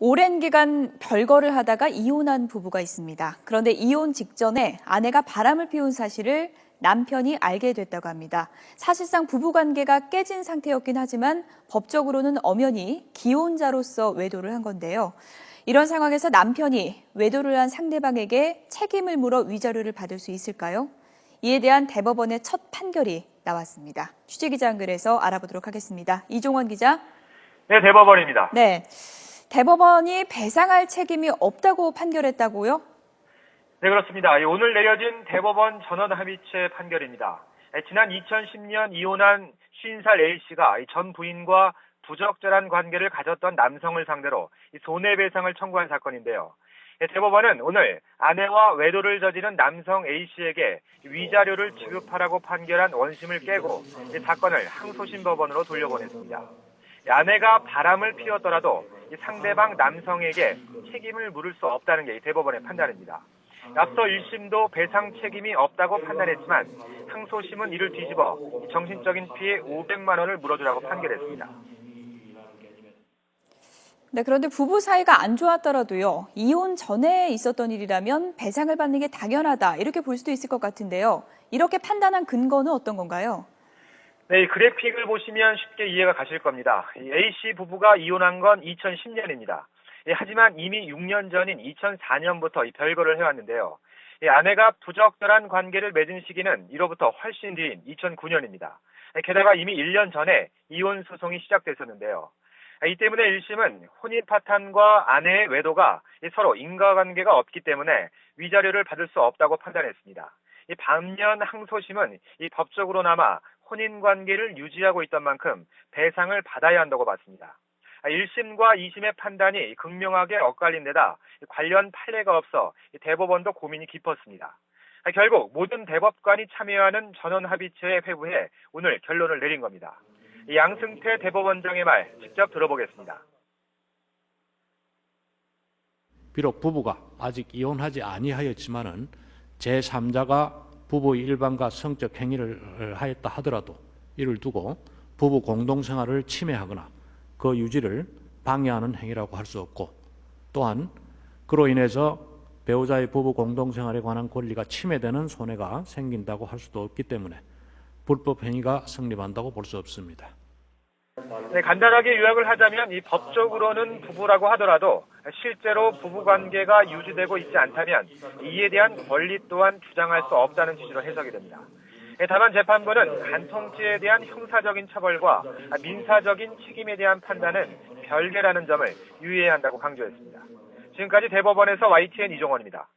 오랜 기간 별거를 하다가 이혼한 부부가 있습니다. 그런데 이혼 직전에 아내가 바람을 피운 사실을 남편이 알게 됐다고 합니다. 사실상 부부관계가 깨진 상태였긴 하지만 법적으로는 엄연히 기혼자로서 외도를 한 건데요. 이런 상황에서 남편이 외도를 한 상대방에게 책임을 물어 위자료를 받을 수 있을까요? 이에 대한 대법원의 첫 판결이 나왔습니다. 취재기자 연결해서 알아보도록 하겠습니다. 이종원 기자. 네, 대법원입니다. 네. 대법원이 배상할 책임이 없다고 판결했다고요? 네, 그렇습니다. 오늘 내려진 대법원 전원합의체 판결입니다. 지난 2010년 이혼한 50살 A씨가 전 부인과 부적절한 관계를 가졌던 남성을 상대로 손해배상을 청구한 사건인데요. 대법원은 오늘 아내와 외도를 저지른 남성 A씨에게 위자료를 지급하라고 판결한 원심을 깨고 사건을 항소심 법원으로 돌려보냈습니다. 아내가 바람을 피웠더라도 상대방 남성에게 책임을 물을 수 없다는 게 대법원의 판단입니다. 앞서 1심도 배상 책임이 없다고 판단했지만 항소심은 이를 뒤집어 정신적인 피해 500만 원을 물어주라고 판결했습니다. 네, 그런데 부부 사이가 안 좋았더라도요. 이혼 전에 있었던 일이라면 배상을 받는 게 당연하다 이렇게 볼 수도 있을 것 같은데요. 이렇게 판단한 근거는 어떤 건가요? 네, 이 그래픽을 보시면 쉽게 이해가 가실 겁니다. A씨 부부가 이혼한 건 2010년입니다. 하지만 이미 6년 전인 2004년부터 별거를 해왔는데요. 아내가 부적절한 관계를 맺은 시기는 이로부터 훨씬 뒤인 2009년입니다. 게다가 이미 1년 전에 이혼 소송이 시작됐었는데요. 이 때문에 1심은 혼인 파탄과 아내의 외도가 서로 인과관계가 없기 때문에 위자료를 받을 수 없다고 판단했습니다. 반면 항소심은 법적으로나마 혼인관계를 유지하고 있던 만큼 배상을 받아야 한다고 봤습니다. 1심과 2심의 판단이 극명하게 엇갈린 데다 관련 판례가 없어 대법원도 고민이 깊었습니다. 결국 모든 대법관이 참여하는 전원합의체에 회부해 오늘 결론을 내린 겁니다. 양승태 대법원장의 말 직접 들어보겠습니다. 비록 부부가 아직 이혼하지 아니하였지만은 제3자가 부부 일반과 성적 행위를 하였다 하더라도 이를 두고 부부 공동생활을 침해하거나 그 유지를 방해하는 행위라고 할 수 없고, 또한 그로 인해서 배우자의 부부 공동생활에 관한 권리가 침해되는 손해가 생긴다고 할 수도 없기 때문에 불법 행위가 성립한다고 볼 수 없습니다. 네, 간단하게 요약을 하자면 법적으로는 부부라고 하더라도 실제로 부부관계가 유지되고 있지 않다면 이에 대한 권리 또한 주장할 수 없다는 취지로 해석이 됩니다. 다만 재판부는 간통죄에 대한 형사적인 처벌과 민사적인 책임에 대한 판단은 별개라는 점을 유의해야 한다고 강조했습니다. 지금까지 대법원에서 YTN 이종원입니다.